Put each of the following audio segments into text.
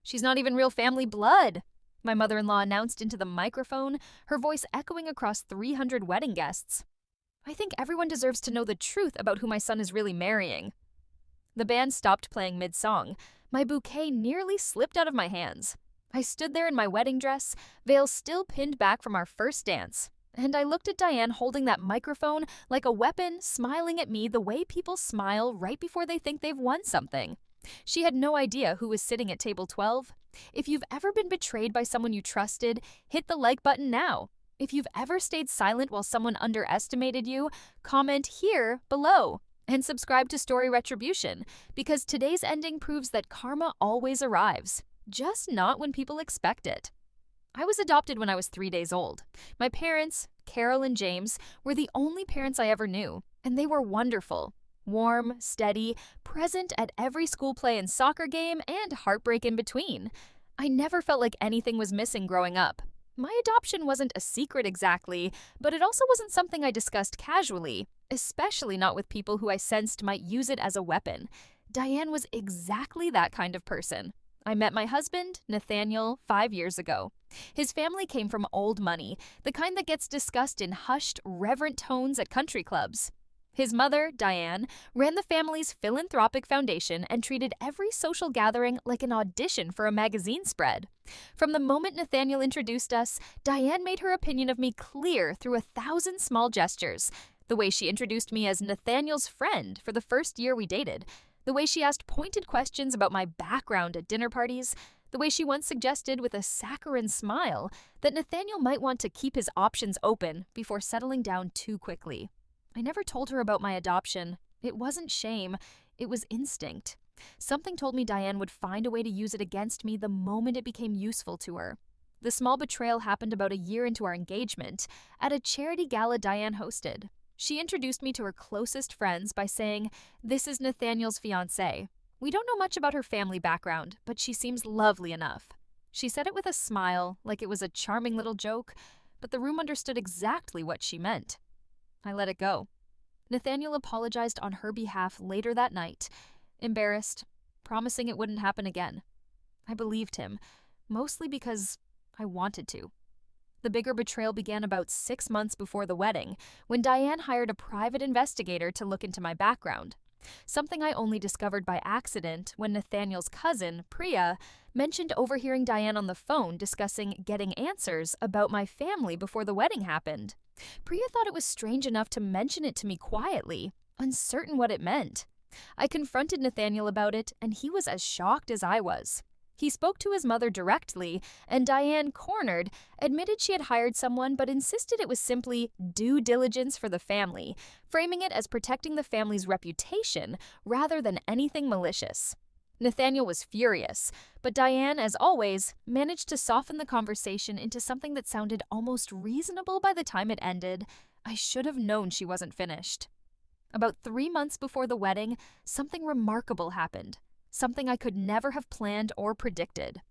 She's not even real family blood," my mother-in-law announced into the microphone, her voice echoing across 300 wedding guests. "I think everyone deserves to know the truth about who my son is really marrying." The band stopped playing mid-song. My bouquet nearly slipped out of my hands. I stood there in my wedding dress, veil still pinned back from our first dance, and I looked at Diane holding that microphone like a weapon, smiling at me the way people smile right before they think they've won something. She had no idea who was sitting at table 12. If you've ever been betrayed by someone you trusted, hit the like button now. If you've ever stayed silent while someone underestimated you, comment here below. And subscribe to Story Retribution, because today's ending proves that karma always arrives, just not when people expect it. I was adopted when I was 3 days old. My parents, Carol and James, were the only parents I ever knew, and they were wonderful. Warm, steady, present at every school play and soccer game, and heartbreak in between. I never felt like anything was missing growing up. My adoption wasn't a secret exactly, but it also wasn't something I discussed casually, especially not with people who I sensed might use it as a weapon. Diane was exactly that kind of person. I met my husband, Nathaniel, 5 years ago. His family came from old money, the kind that gets discussed in hushed, reverent tones at country clubs. His mother, Diane, ran the family's philanthropic foundation and treated every social gathering like an audition for a magazine spread. From the moment Nathaniel introduced us, Diane made her opinion of me clear through 1,000 small gestures. The way she introduced me as Nathaniel's friend for the first year we dated. The way she asked pointed questions about my background at dinner parties. The way she once suggested with a saccharine smile that Nathaniel might want to keep his options open before settling down too quickly. I never told her about my adoption. It wasn't shame, it was instinct. Something told me Diane would find a way to use it against me the moment it became useful to her. The small betrayal happened about a year into our engagement at a charity gala Diane hosted. She introduced me to her closest friends by saying, "This is Nathaniel's fiancé. We don't know much about her family background, but she seems lovely enough." She said it with a smile, like it was a charming little joke, but the room understood exactly what she meant. I let it go. Nathaniel apologized on her behalf later that night, embarrassed, promising it wouldn't happen again. I believed him, mostly because I wanted to. The bigger betrayal began about 6 months before the wedding, when Diane hired a private investigator to look into my background. Something I only discovered by accident when Nathaniel's cousin, Priya, mentioned overhearing Diane on the phone discussing getting answers about my family before the wedding happened. Priya thought it was strange enough to mention it to me quietly, uncertain what it meant. I confronted Nathaniel about it, and he was as shocked as I was. He spoke to his mother directly, and Diane, cornered, admitted she had hired someone but insisted it was simply due diligence for the family, framing it as protecting the family's reputation rather than anything malicious. Nathaniel was furious, but Diane, as always, managed to soften the conversation into something that sounded almost reasonable by the time it ended. I should have known she wasn't finished. About 3 months before the wedding, something remarkable happened. Something I could never have planned or predicted.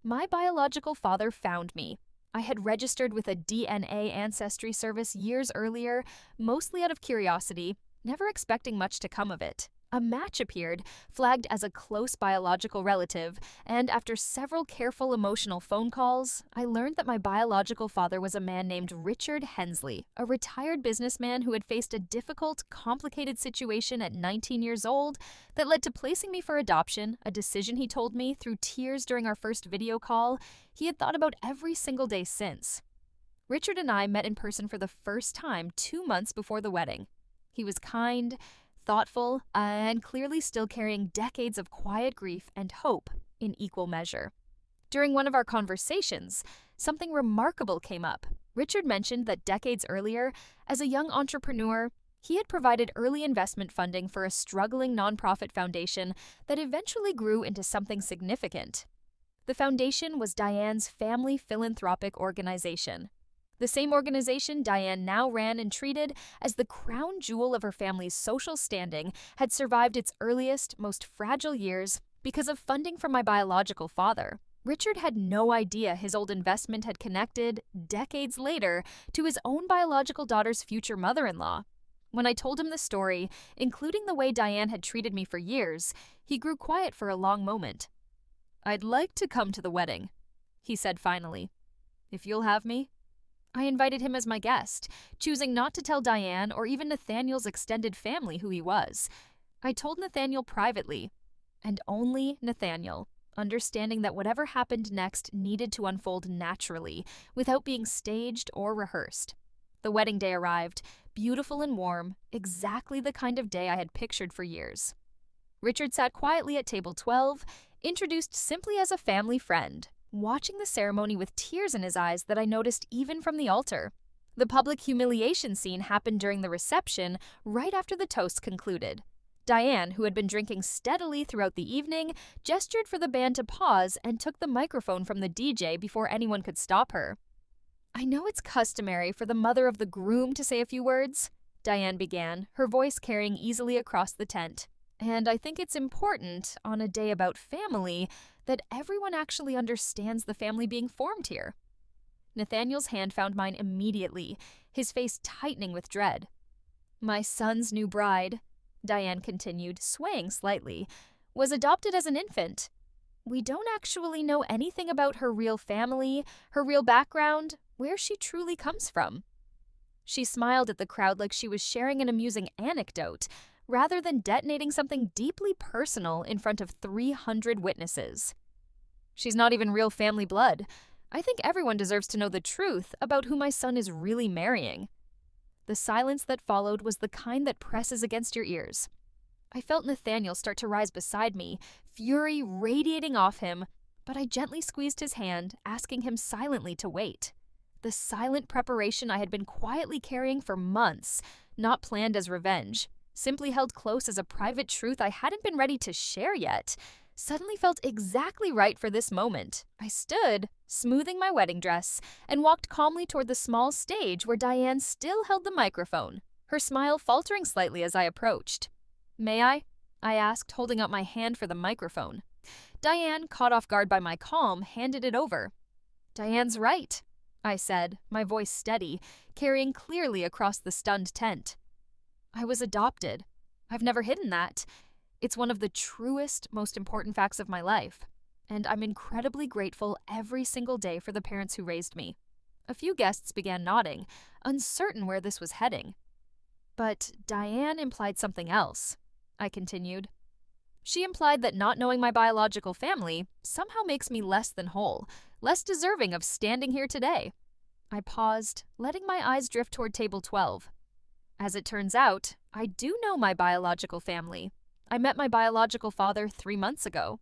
My biological father found me. I had registered with a DNA ancestry service years earlier, mostly out of curiosity, never expecting much to come of it. A match appeared, flagged as a close biological relative, and after several careful emotional phone calls, I learned that my biological father was a man named Richard Hensley, a retired businessman who had faced a difficult, complicated situation at 19 years old that led to placing me for adoption, a decision he told me, through tears during our first video call, he had thought about every single day since. Richard and I met in person for the first time 2 months before the wedding. He was kind, thoughtful, and clearly still carrying decades of quiet grief and hope in equal measure. During one of our conversations, something remarkable came up. Richard mentioned that decades earlier, as a young entrepreneur, he had provided early investment funding for a struggling nonprofit foundation that eventually grew into something significant. The foundation was Diane's family philanthropic organization. The same organization Diane now ran and treated as the crown jewel of her family's social standing had survived its earliest, most fragile years because of funding from my biological father. Richard had no idea his old investment had connected, decades later, to his own biological daughter's future mother-in-law. When I told him the story, including the way Diane had treated me for years, he grew quiet for a long moment. "I'd like to come to the wedding," he said finally. "If you'll have me." I invited him as my guest, choosing not to tell Diane or even Nathaniel's extended family who he was. I told Nathaniel privately, and only Nathaniel, understanding that whatever happened next needed to unfold naturally, without being staged or rehearsed. The wedding day arrived, beautiful and warm, exactly the kind of day I had pictured for years. Richard sat quietly at table 12, introduced simply as a family friend, watching the ceremony with tears in his eyes that I noticed even from the altar. The public humiliation scene happened during the reception, right after the toast concluded. Diane, who had been drinking steadily throughout the evening, gestured for the band to pause and took the microphone from the DJ before anyone could stop her. "I know it's customary for the mother of the groom to say a few words," Diane began, her voice carrying easily across the tent. "And I think it's important, on a day about family, that everyone actually understands the family being formed here." Nathaniel's hand found mine immediately, his face tightening with dread. "My son's new bride," Diane continued, swaying slightly, "was adopted as an infant. We don't actually know anything about her real family, her real background, where she truly comes from." She smiled at the crowd like she was sharing an amusing anecdote, rather than detonating something deeply personal in front of 300 witnesses. "She's not even real family blood. I think everyone deserves to know the truth about who my son is really marrying." The silence that followed was the kind that presses against your ears. I felt Nathaniel start to rise beside me, fury radiating off him, but I gently squeezed his hand, asking him silently to wait. The silent preparation I had been quietly carrying for months, not planned as revenge, simply held close as a private truth I hadn't been ready to share yet, suddenly felt exactly right for this moment. I stood, smoothing my wedding dress, and walked calmly toward the small stage where Diane still held the microphone, her smile faltering slightly as I approached. "May I?" I asked, holding out my hand for the microphone. Diane, caught off guard by my calm, handed it over. "Diane's right," I said, my voice steady, carrying clearly across the stunned tent. "I was adopted. I've never hidden that. It's one of the truest, most important facts of my life, and I'm incredibly grateful every single day for the parents who raised me." A few guests began nodding, uncertain where this was heading. "But Diane implied something else," I continued. "She implied that not knowing my biological family somehow makes me less than whole, less deserving of standing here today." I paused, letting my eyes drift toward table 12. "As it turns out, I do know my biological family. I met my biological father 3 months ago."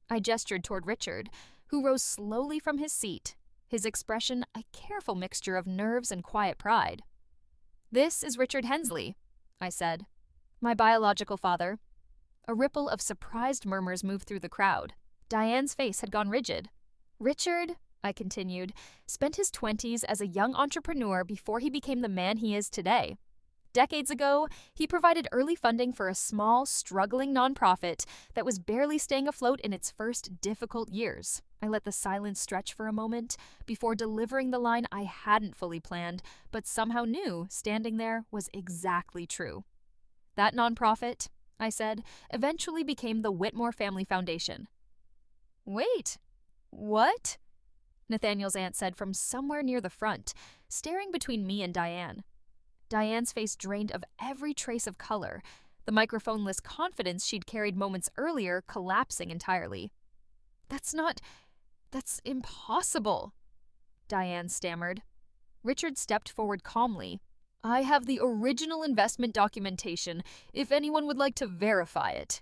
I gestured toward Richard, who rose slowly from his seat, his expression a careful mixture of nerves and quiet pride. "This is Richard Hensley," I said. "My biological father." A ripple of surprised murmurs moved through the crowd. Diane's face had gone rigid. "Richard," I continued, "spent his 20s as a young entrepreneur before he became the man he is today. Decades ago, he provided early funding for a small, struggling nonprofit that was barely staying afloat in its first difficult years." I let the silence stretch for a moment before delivering the line I hadn't fully planned, but somehow knew, standing there, was exactly true. "That nonprofit," I said, "eventually became the Whitmore Family Foundation." "Wait, what?" Nathaniel's aunt said from somewhere near the front, staring between me and Diane. Diane's face drained of every trace of color, the microphone-less confidence she'd carried moments earlier collapsing entirely. That's impossible," Diane stammered. Richard stepped forward calmly. "I have the original investment documentation, if anyone would like to verify it,"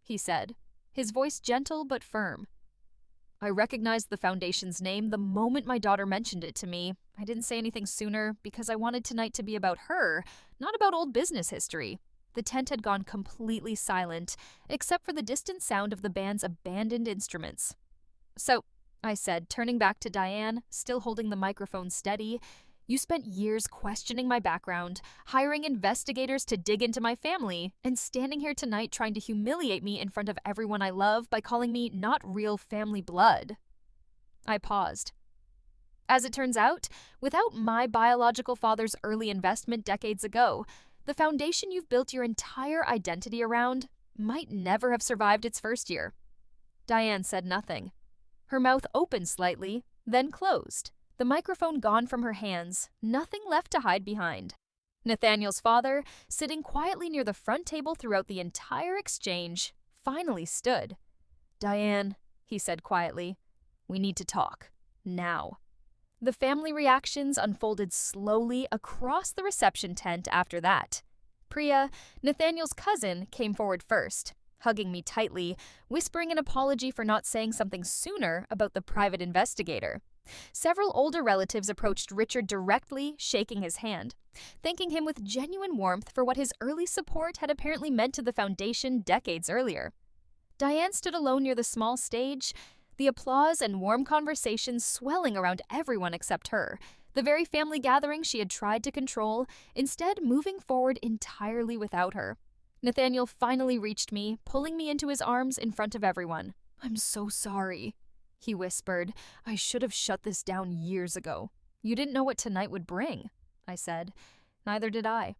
he said, his voice gentle but firm. "I recognized the foundation's name the moment my daughter mentioned it to me. I didn't say anything sooner because I wanted tonight to be about her, not about old business history." The tent had gone completely silent, except for the distant sound of the band's abandoned instruments. "So," I said, turning back to Diane, still holding the microphone steady, "you spent years questioning my background, hiring investigators to dig into my family, and standing here tonight trying to humiliate me in front of everyone I love by calling me not real family blood." I paused. "As it turns out, without my biological father's early investment decades ago, the foundation you've built your entire identity around might never have survived its first year." Diane said nothing. Her mouth opened slightly, then closed. The microphone gone from her hands, nothing left to hide behind. Nathaniel's father, sitting quietly near the front table throughout the entire exchange, finally stood. "Diane," he said quietly, "we need to talk. Now." The family reactions unfolded slowly across the reception tent after that. Priya, Nathaniel's cousin, came forward first, hugging me tightly, whispering an apology for not saying something sooner about the private investigator. Several older relatives approached Richard directly, shaking his hand, thanking him with genuine warmth for what his early support had apparently meant to the foundation decades earlier. Diane stood alone near the small stage, the applause and warm conversations swelling around everyone except her, the very family gathering she had tried to control, instead moving forward entirely without her. Nathaniel finally reached me, pulling me into his arms in front of everyone. "I'm so sorry," he whispered. "I should have shut this down years ago." "You didn't know what tonight would bring," I said. "Neither did I."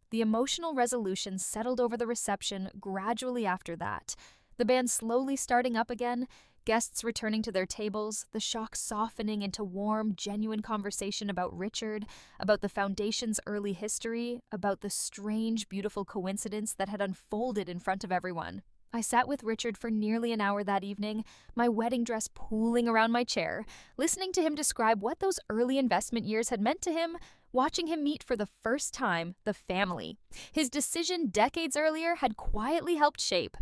The emotional resolution settled over the reception gradually after that, the band slowly starting up again, guests returning to their tables, the shock softening into warm, genuine conversation about Richard, about the foundation's early history, about the strange, beautiful coincidence that had unfolded in front of everyone. I sat with Richard for nearly an hour that evening, my wedding dress pooling around my chair, listening to him describe what those early investment years had meant to him, watching him meet for the first time the family his decision decades earlier had quietly helped shape.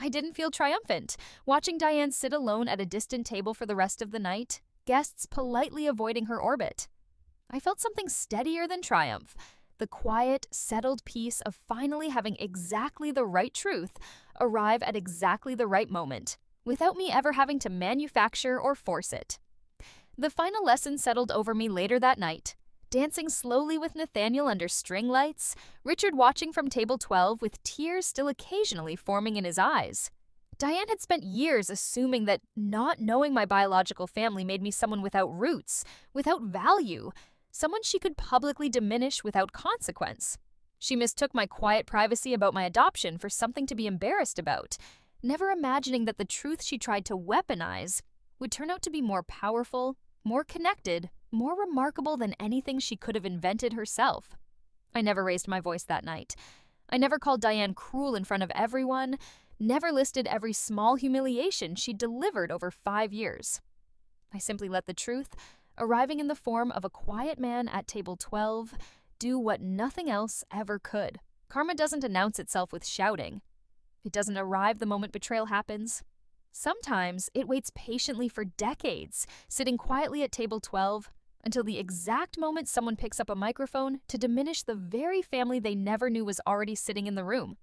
I didn't feel triumphant, watching Diane sit alone at a distant table for the rest of the night, guests politely avoiding her orbit. I felt something steadier than triumph, the quiet, settled peace of finally having exactly the right truth arrive at exactly the right moment, without me ever having to manufacture or force it. The final lesson settled over me later that night. Dancing slowly with Nathaniel under string lights, Richard watching from table 12 with tears still occasionally forming in his eyes. Diane had spent years assuming that not knowing my biological family made me someone without roots, without value, someone she could publicly diminish without consequence. She mistook my quiet privacy about my adoption for something to be embarrassed about, never imagining that the truth she tried to weaponize would turn out to be more powerful, more connected, more remarkable than anything she could have invented herself. I never raised my voice that night. I never called Diane cruel in front of everyone, never listed every small humiliation she delivered over 5 years. I simply let the truth, arriving in the form of a quiet man at table 12, do what nothing else ever could. Karma doesn't announce itself with shouting. It doesn't arrive the moment betrayal happens. Sometimes it waits patiently for decades, sitting quietly at table 12, until the exact moment someone picks up a microphone to diminish the very family they never knew was already sitting in the room.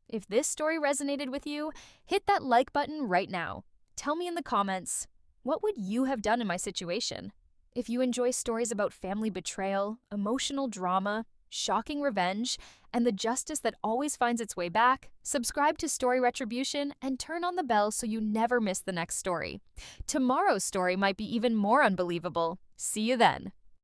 If this story resonated with you, hit that like button right now. Tell me in the comments, what would you have done in my situation? If you enjoy stories about family betrayal, emotional drama, shocking revenge, and the justice that always finds its way back, subscribe to Story Retribution and turn on the bell so you never miss the next story. Tomorrow's story might be even more unbelievable. See you then.